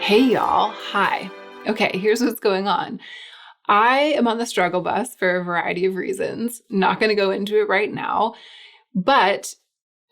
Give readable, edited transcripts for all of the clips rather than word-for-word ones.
Hey y'all, hi. Okay, here's what's going on. I am on the struggle bus for a variety of reasons. Not going to go into it right now, but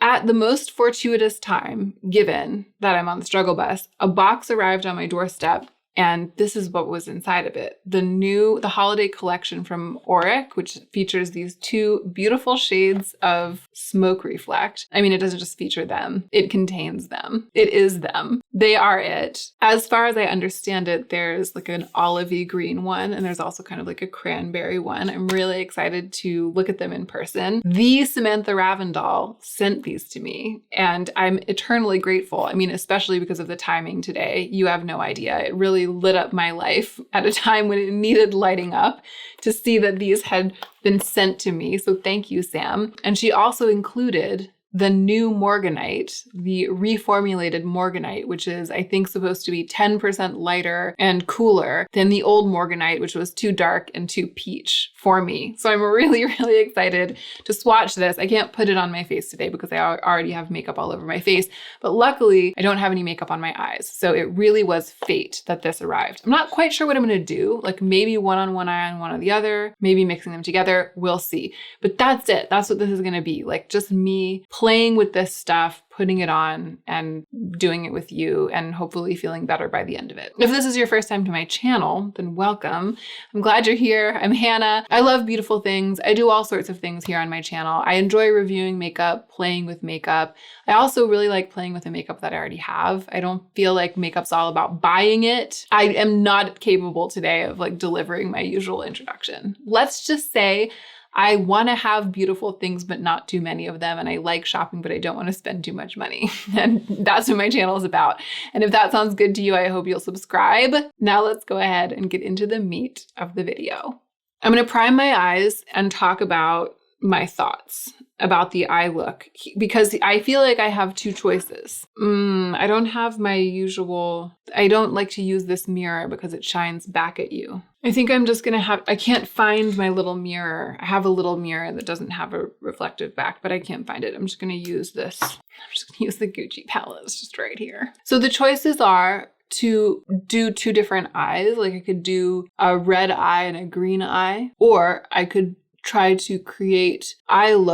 at the most fortuitous time, given that I'm on the struggle bus, a box arrived on my doorstep. And this is what was inside of it. The holiday collection from Auric, which features these two beautiful shades of smoke reflect. I mean, it doesn't just feature them. It contains them. It is them. They are it. As far as I understand it, there's like an olivey green one, and there's also kind of like a cranberry one. I'm really excited to look at them in person. The Samantha Ravindall sent these to me, and I'm eternally grateful. I mean, especially because of the timing today. You have no idea. It really lit up my life at a time when it needed lighting up to see that these had been sent to me. So thank you, Sam. And she also included the new Morganite, the reformulated Morganite, which is, I think, supposed to be 10% lighter and cooler than the old Morganite, which was too dark and too peach for me. So I'm really, really excited to swatch this. I can't put it on my face today because I already have makeup all over my face, but luckily I don't have any makeup on my eyes. So it really was fate that this arrived. I'm not quite sure what I'm going to do, like maybe one on one eye and one on the other, maybe mixing them together. We'll see. But that's it. That's what this is going to be. Like just me playing with this stuff, putting it on and doing it with you and hopefully feeling better by the end of it. If this is your first time to my channel, then welcome. I'm glad you're here. I'm Hannah. I love beautiful things. I do all sorts of things here on my channel. I enjoy reviewing makeup, playing with makeup. I also really like playing with the makeup that I already have. I don't feel like makeup's all about buying it. I am not capable today of like delivering my usual introduction. Let's just say I want to have beautiful things, but not too many of them. And I like shopping, but I don't want to spend too much money. And that's what my channel is about. And if that sounds good to you, I hope you'll subscribe. Now let's go ahead and get into the meat of the video. I'm going to prime my eyes and talk about my thoughts about the eye look because I feel like I have two choices. I don't have my usual, I don't like to use this mirror because it shines back at you. I think I'm just going to I can't find my little mirror. I have a little mirror that doesn't have a reflective back, but I can't find it. I'm just going to use this. I'm just going to use the Gucci palette. It's just right here. So the choices are to do two different eyes. Like I could do a red eye and a green eye, or I could try to create an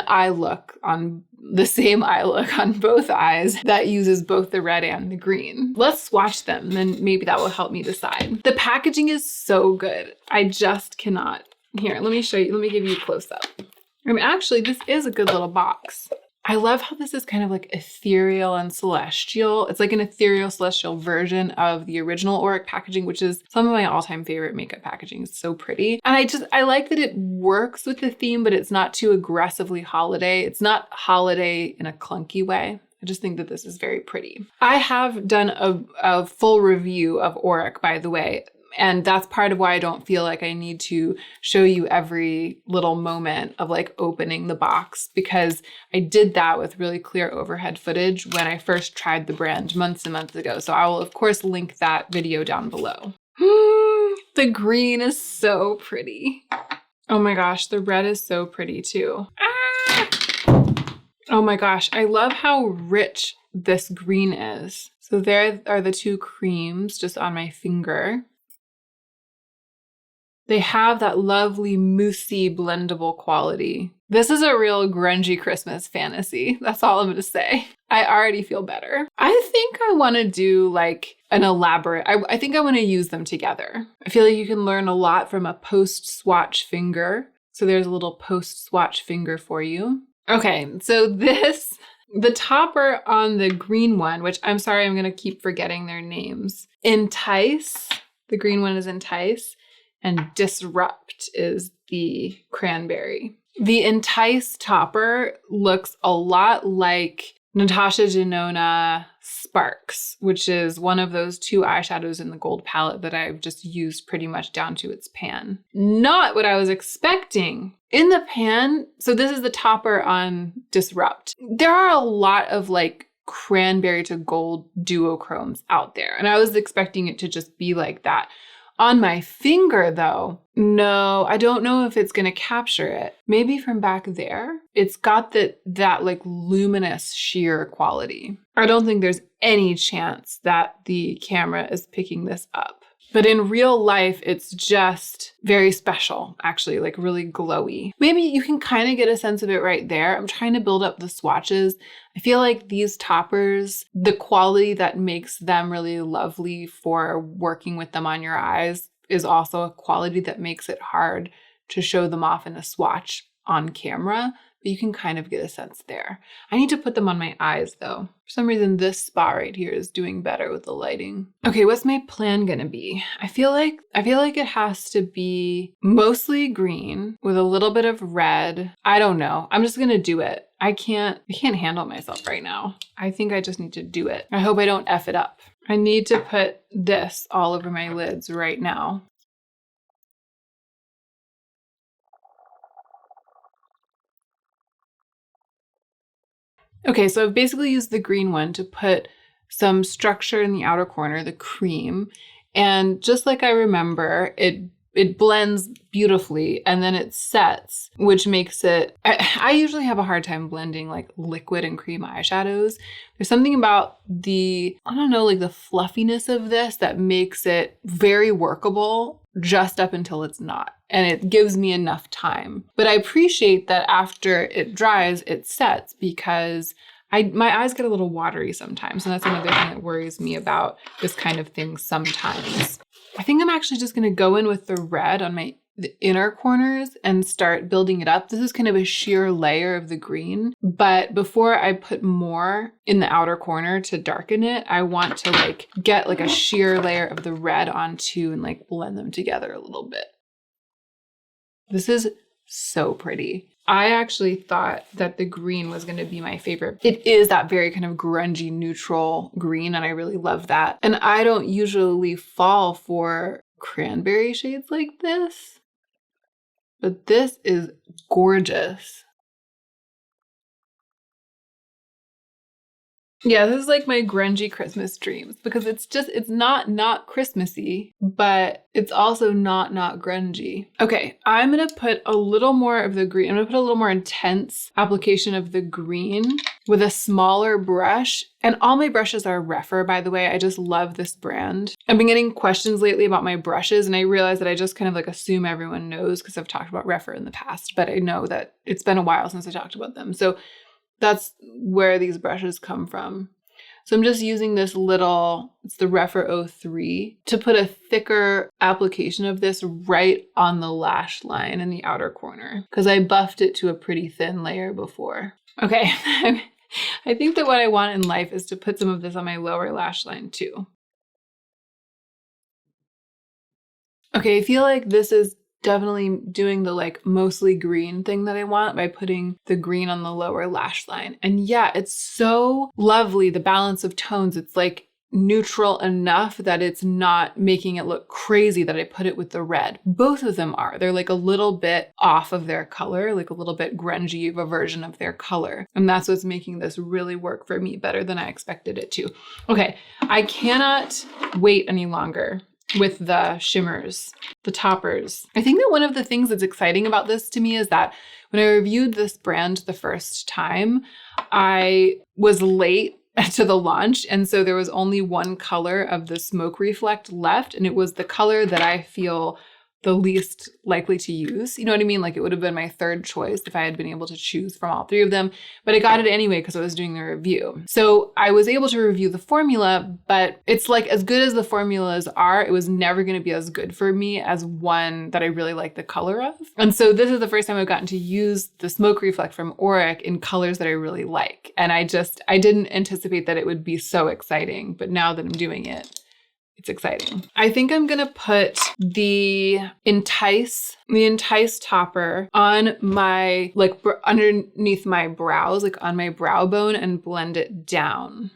eye look on the same eye look on both eyes that uses both the red and the green. Let's swatch them, then maybe that will help me decide. The packaging is so good. I just cannot. Here, let me show you. Let me give you a close up. I mean, actually, this is a good little box. I love how this is kind of like ethereal and celestial. It's like an ethereal celestial version of the original Auric packaging, which is some of my all-time favorite makeup packaging. It's so pretty. And I like that it works with the theme, but it's not too aggressively holiday. It's not holiday in a clunky way. I just think that this is very pretty. I have done a full review of Auric, by the way. And that's part of why I don't feel like I need to show you every little moment of like opening the box, because I did that with really clear overhead footage when I first tried the brand months and months ago. So I will of course link that video down below. The green is so pretty. Oh my gosh, the red is so pretty too. Oh my gosh, I love how rich this green is. So there are the two creams just on my finger. They have that lovely moussey blendable quality. This is a real grungy Christmas fantasy. That's all I'm going to say. I already feel better. I think I want to do like an elaborate, I think I want to use them together. I feel like you can learn a lot from a post-swatch finger. So there's a little post-swatch finger for you. Okay, so the topper on the green one, which I'm sorry, I'm going to keep forgetting their names. Entice, the green one is Entice. And Disrupt is the cranberry. The Entice topper looks a lot like Natasha Denona Sparks, which is one of those two eyeshadows in the gold palette that I've just used pretty much down to its pan. Not what I was expecting. In the pan, so this is the topper on Disrupt. There are a lot of like cranberry to gold duochromes out there, and I was expecting it to just be like that. On my finger though, no, I don't know if it's going to capture it. Maybe from back there. It's got that like luminous sheer quality. I don't think there's any chance that the camera is picking this up. But in real life, it's just very special, actually, like really glowy. Maybe you can kind of get a sense of it right there. I'm trying to build up the swatches. I feel like these toppers, the quality that makes them really lovely for working with them on your eyes is also a quality that makes it hard to show them off in a swatch on camera. But you can kind of get a sense there. I need to put them on my eyes though. For some reason, this spot right here is doing better with the lighting. Okay, what's my plan gonna be? I feel like it has to be mostly green with a little bit of red. I don't know. I'm just gonna do it. I can't handle myself right now. I think I just need to do it. I hope I don't F it up. I need to put this all over my lids right now. Okay, so I've basically used the green one to put some structure in the outer corner, the cream. And just like I remember, it blends beautifully and then it sets, which makes it, I usually have a hard time blending like liquid and cream eyeshadows. There's something about the, I don't know, like the fluffiness of this that makes it very workable just up until it's not. And it gives me enough time. But I appreciate that after it dries, it sets because my eyes get a little watery sometimes. And that's another thing that worries me about this kind of thing sometimes. I think I'm actually just going to go in with the red on the inner corners and start building it up. This is kind of a sheer layer of the green, but before I put more in the outer corner to darken it, I want to like get like a sheer layer of the red onto and like blend them together a little bit. This is so pretty. I actually thought that the green was going to be my favorite. It is that very kind of grungy neutral green, and I really love that. And I don't usually fall for cranberry shades like this, but this is gorgeous. Yeah, this is like my grungy Christmas dreams because it's not Christmassy, but it's also not grungy. Okay, I'm going to put a little more of the green. I'm going to put a little more intense application of the green with a smaller brush. And all my brushes are Rephr, by the way. I just love this brand. I've been getting questions lately about my brushes, and I realize that I just kind of like assume everyone knows because I've talked about Rephr in the past, but I know that it's been a while since I talked about them. So that's where these brushes come from. So I'm just using this little, it's the Rephr 03, to put a thicker application of this right on the lash line in the outer corner because I buffed it to a pretty thin layer before. Okay, I think that what I want in life is to put some of this on my lower lash line too. Okay, I feel like this is definitely doing the like mostly green thing that I want by putting the green on the lower lash line. And yeah, it's so lovely, the balance of tones. It's like neutral enough that it's not making it look crazy that I put it with the red. Both of them are. They're like a little bit off of their color, like a little bit grungy of a version of their color. And that's what's making this really work for me better than I expected it to. Okay, I cannot wait any longer with the shimmers, the toppers. I think that one of the things that's exciting about this to me is that when I reviewed this brand the first time, I was late to the launch. And so there was only one color of the Smoke Reflect left. And it was the color that I feel the least likely to use. You know what I mean? Like it would have been my third choice if I had been able to choose from all three of them, but I got it anyway because I was doing the review. So I was able to review the formula, but it's like as good as the formulas are, it was never going to be as good for me as one that I really like the color of. And so this is the first time I've gotten to use the Smoke Reflect from Auric in colors that I really like. And I didn't anticipate that it would be so exciting, but now that I'm doing it, it's exciting. I think I'm gonna put the Entice topper on my, like underneath my brows, like on my brow bone and blend it down.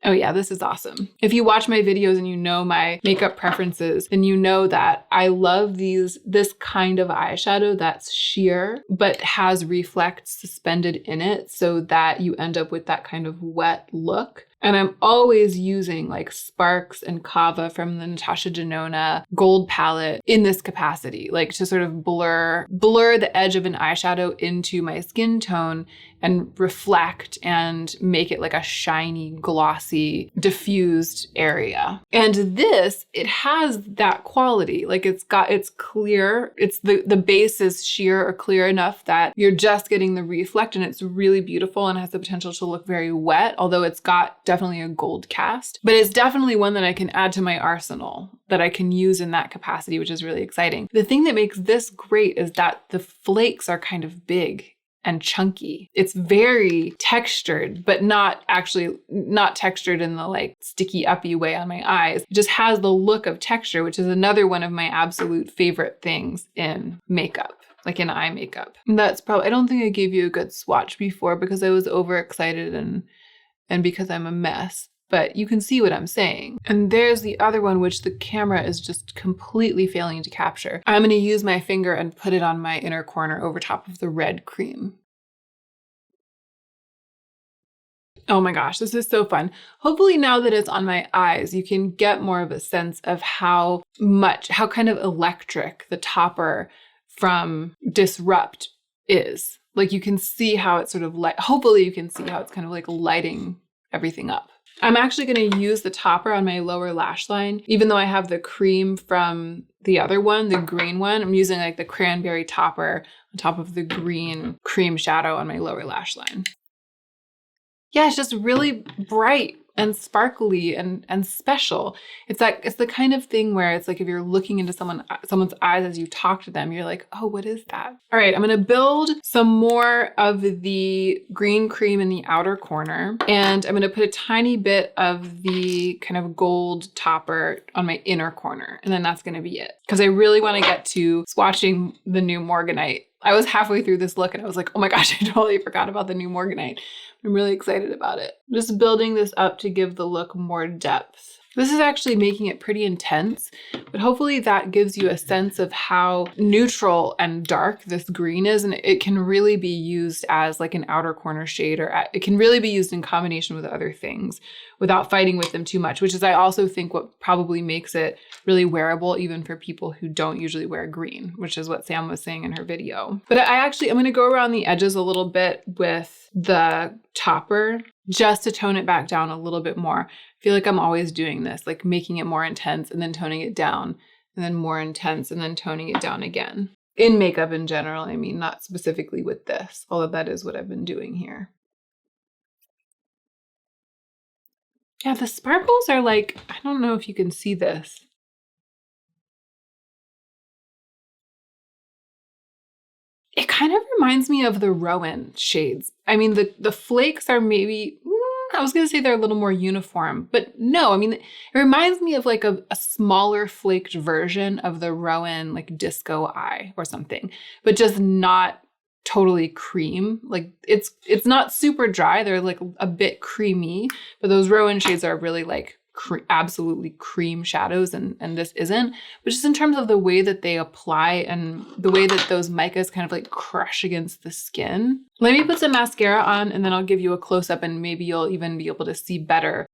Oh yeah, this is awesome. If you watch my videos and you know my makeup preferences, then you know that I love this kind of eyeshadow that's sheer, but has reflects suspended in it so that you end up with that kind of wet look. And I'm always using like Sparks and Kava from the Natasha Denona gold palette in this capacity, like to sort of blur the edge of an eyeshadow into my skin tone and reflect and make it like a shiny, glossy, diffused area. And this, it has that quality. Like it's clear. It's the base is sheer or clear enough that you're just getting the reflect, and it's really beautiful and has the potential to look very wet, although it's got definitely a gold cast. But it's definitely one that I can add to my arsenal that I can use in that capacity, which is really exciting. The thing that makes this great is that the flakes are kind of big and chunky. It's very textured, but not textured in the like sticky uppy way on my eyes. It just has the look of texture, which is another one of my absolute favorite things in makeup, like in eye makeup. And that's probably, I don't think I gave you a good swatch before because I was overexcited and because I'm a mess. But you can see what I'm saying. And there's the other one, which the camera is just completely failing to capture. I'm going to use my finger and put it on my inner corner over top of the red cream. Oh my gosh, this is so fun. Hopefully now that it's on my eyes, you can get more of a sense of how kind of electric the topper from Disrupt is. Like you can see how it's sort of hopefully you can see how it's kind of like lighting everything up. I'm actually going to use the topper on my lower lash line, even though I have the cream from the other one, the green one. I'm using like the cranberry topper on top of the green cream shadow on my lower lash line. Yeah, it's just really bright and sparkly and special. It's the kind of thing where it's like if you're looking into someone's eyes as you talk to them, you're like, oh, what is that? All right, I'm gonna build some more of the green cream in the outer corner, and I'm gonna put a tiny bit of the kind of gold topper on my inner corner, and then that's gonna be it. Because I really wanna get to swatching the new Morganite. I was halfway through this look and I was like, oh my gosh, I totally forgot about the new Morganite. I'm really excited about it. I'm just building this up to give the look more depth. This is actually making it pretty intense, but hopefully that gives you a sense of how neutral and dark this green is, and it can really be used as like an outer corner shade, or it can really be used in combination with other things without fighting with them too much, which is I also think what probably makes it really wearable even for people who don't usually wear green, which is what Sam was saying in her video. But I'm going to go around the edges a little bit with the topper just to tone it back down a little bit more. I feel like I'm always doing this, like making it more intense and then toning it down, and then more intense and then toning it down again. In makeup in general, I mean, not specifically with this, although that is what I've been doing here. Yeah, the sparkles are like, I don't know if you can see this. It kind of reminds me of the Rowan shades. I mean, the flakes are maybe, I was going to say they're a little more uniform, but no, I mean, it reminds me of like a smaller flaked version of the Rowan like disco eye or something, but just not totally cream. Like it's not super dry. They're like a bit creamy, but those Rowan shades are really like absolutely cream shadows, and this isn't. But just in terms of the way that they apply and the way that those micas kind of like crush against the skin. Let me put some mascara on and then I'll give you a close-up and maybe you'll even be able to see better.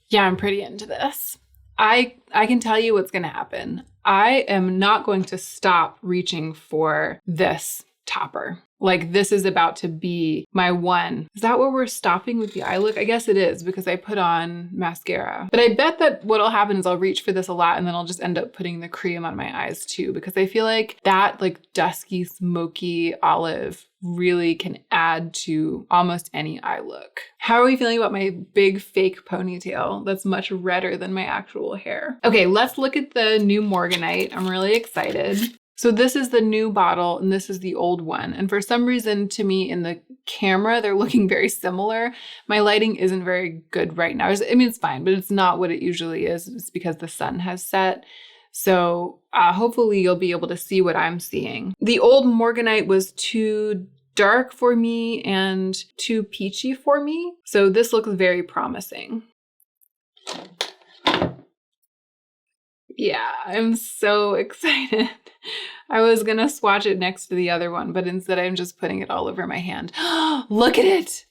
Yeah, I'm pretty into this. I can tell you what's going to happen. I am not going to stop reaching for this topper. Like this is about to be my one. Is that where we're stopping with the eye look? I guess it is because I put on mascara. But I bet that what'll happen is I'll reach for this a lot and then I'll just end up putting the cream on my eyes too, because I feel like that like dusky, smoky olive really can add to almost any eye look. How are we feeling about my big fake ponytail that's much redder than my actual hair? Okay, let's look at the new Morganite. I'm really excited. So this is the new bottle and this is the old one. And for some reason to me in the camera, they're looking very similar. My lighting isn't very good right now. I mean, it's fine, but it's not what it usually is. It's because the sun has set. So hopefully you'll be able to see what I'm seeing. The old Morganite was too dark for me and too peachy for me. So this looks very promising. Yeah, I'm so excited. I was gonna swatch it next to the other one, but instead I'm just putting it all over my hand. Look at it.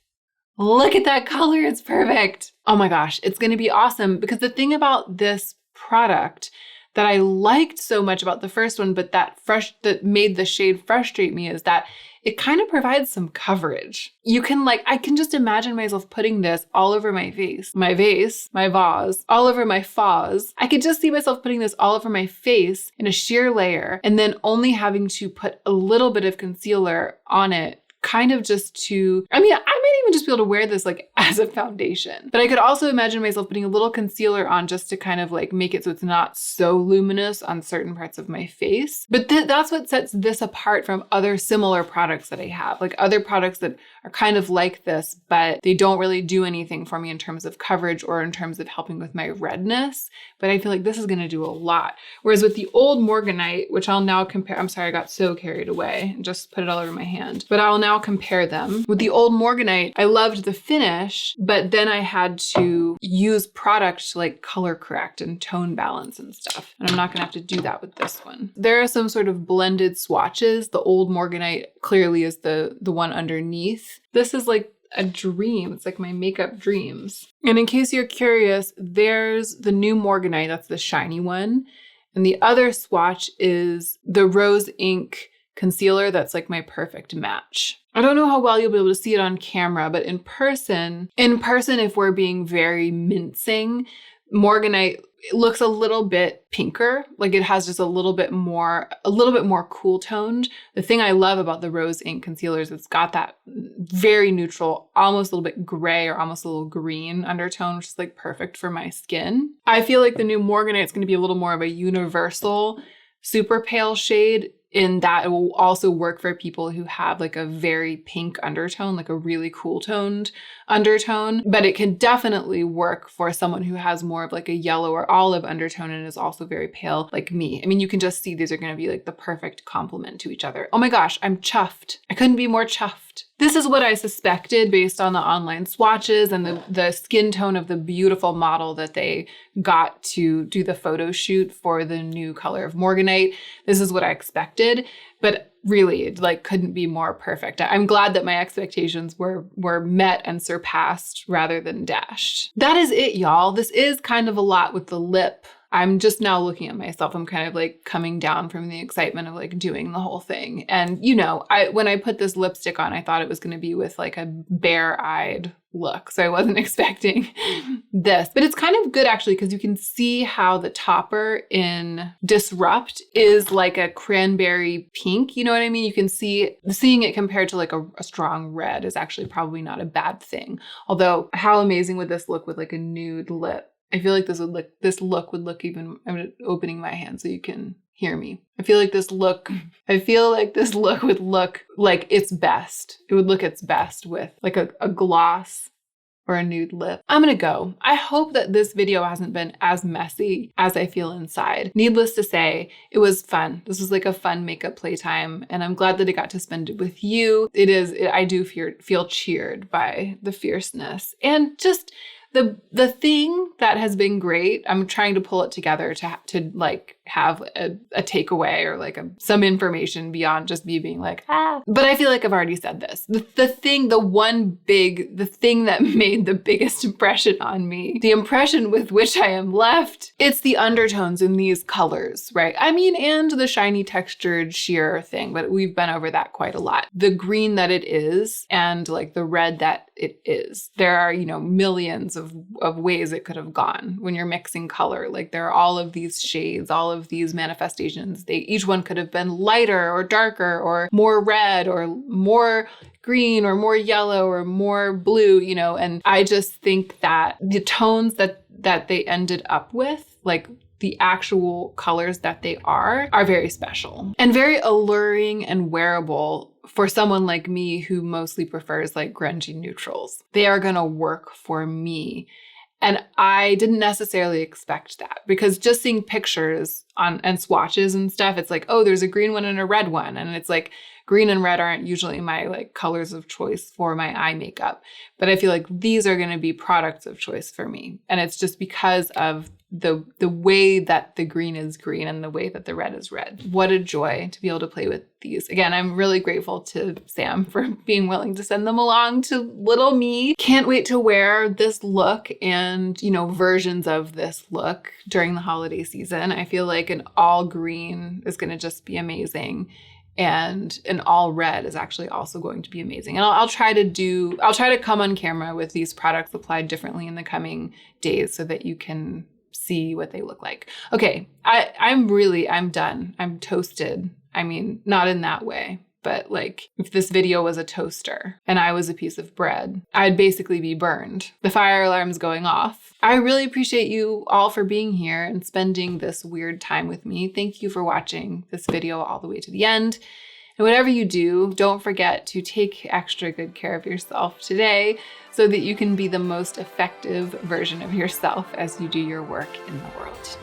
Look at that color. It's perfect. Oh my gosh, it's gonna be awesome because the thing about this product that I liked so much about the first one, but that made the shade frustrate me is that it kind of provides some coverage. You can I can just imagine myself putting this all over my face, my vase, my vase, all over my fause. I could just see myself putting this all over my face in a sheer layer and then only having to put a little bit of concealer on it kind of just to, I might even just be able to wear this as a foundation. But I could also imagine myself putting a little concealer on just to kind of make it so it's not so luminous on certain parts of my face. But that's what sets this apart from other similar products that I have. Other products that are kind of like this, but they don't really do anything for me in terms of coverage or in terms of helping with my redness. But I feel like this is going to do a lot. Whereas with the old Morganite, which I'll now compare, I'm sorry, I got so carried away and just put it all over my hand, but I'll now compare them. With the old Morganite, I loved the finish, but then I had to use product to color correct and tone balance and stuff. And I'm not gonna have to do that with this one. There are some sort of blended swatches. The old Morganite clearly is the one underneath. This is a dream. It's my makeup dreams. And in case you're curious, there's the new Morganite, that's the shiny one. And the other swatch is the Rose Ink concealer that's my perfect match. I don't know how well you'll be able to see it on camera, but in person, if we're being very mincing, Morganite looks a little bit pinker. It has just a little bit more cool toned. The thing I love about the Rose Ink concealers, it's got that very neutral, almost a little bit gray or almost a little green undertone, which is perfect for my skin. I feel like the new Morganite is going to be a little more of a universal, super pale shade, in that it will also work for people who have a very pink undertone, a really cool toned undertone. But it can definitely work for someone who has more of a yellow or olive undertone and is also very pale like me. You can just see these are going to be the perfect complement to each other. Oh my gosh, I'm chuffed. I couldn't be more chuffed. This is what I suspected based on the online swatches and the skin tone of the beautiful model that they got to do the photo shoot for the new color of Morganite. This is what I expected, but really it couldn't be more perfect. I'm glad that my expectations were met and surpassed rather than dashed. That is it, y'all. This is kind of a lot with the lip. I'm just now looking at myself. I'm kind of coming down from the excitement of doing the whole thing. And when I put this lipstick on, I thought it was going to be with a bare-eyed look. So I wasn't expecting this, but it's kind of good actually, because you can see how the topper in Disrupt is a cranberry pink. You know what I mean? You can seeing it compared to a strong red is actually probably not a bad thing. Although how amazing would this look with a nude lip? I feel like this look would look even, I'm opening my hand so you can hear me. I feel like this look would look like its best. It would look its best with a gloss or a nude lip. I'm gonna go. I hope that this video hasn't been as messy as I feel inside. Needless to say, it was fun. This was a fun makeup playtime, and I'm glad that I got to spend it with you. I do feel cheered by the fierceness and just the thing that has been great. I'm trying to pull it together to have a takeaway or some information beyond just me being but I feel like I've already said this. The thing that made the biggest impression on me, the impression with which I am left, it's the undertones in these colors, right? And the shiny textured sheer thing, but we've been over that quite a lot. The green that it is and the red that it is. There are, millions of ways it could have gone when you're mixing color. There are all of these shades, all of these manifestations. Each one could have been lighter or darker or more red or more green or more yellow or more blue, and I just think that the tones that they ended up with, the actual colors that they are very special and very alluring and wearable for someone like me who mostly prefers grungy neutrals. They are gonna work for me. And I didn't necessarily expect that, because just seeing pictures and swatches and stuff, it's like, oh, there's a green one and a red one. And it's like, green and red aren't usually my like colors of choice for my eye makeup, but I feel like these are going to be products of choice for me. And it's just because of the way that the green is green and the way that the red is red. What a joy to be able to play with these. Again, I'm really grateful to Sam for being willing to send them along to little me. Can't wait to wear this look and, you know, versions of this look during the holiday season. I feel like an all green is going to just be amazing. And an all red is actually also going to be amazing. And I'll try to come on camera with these products applied differently in the coming days so that you can see what they look like. Okay, I'm done. I'm toasted. I mean, not in that way, but like if this video was a toaster and I was a piece of bread, I'd basically be burned. The fire alarm's going off. I really appreciate you all for being here and spending this weird time with me. Thank you for watching this video all the way to the end. And whatever you do, don't forget to take extra good care of yourself today so that you can be the most effective version of yourself as you do your work in the world.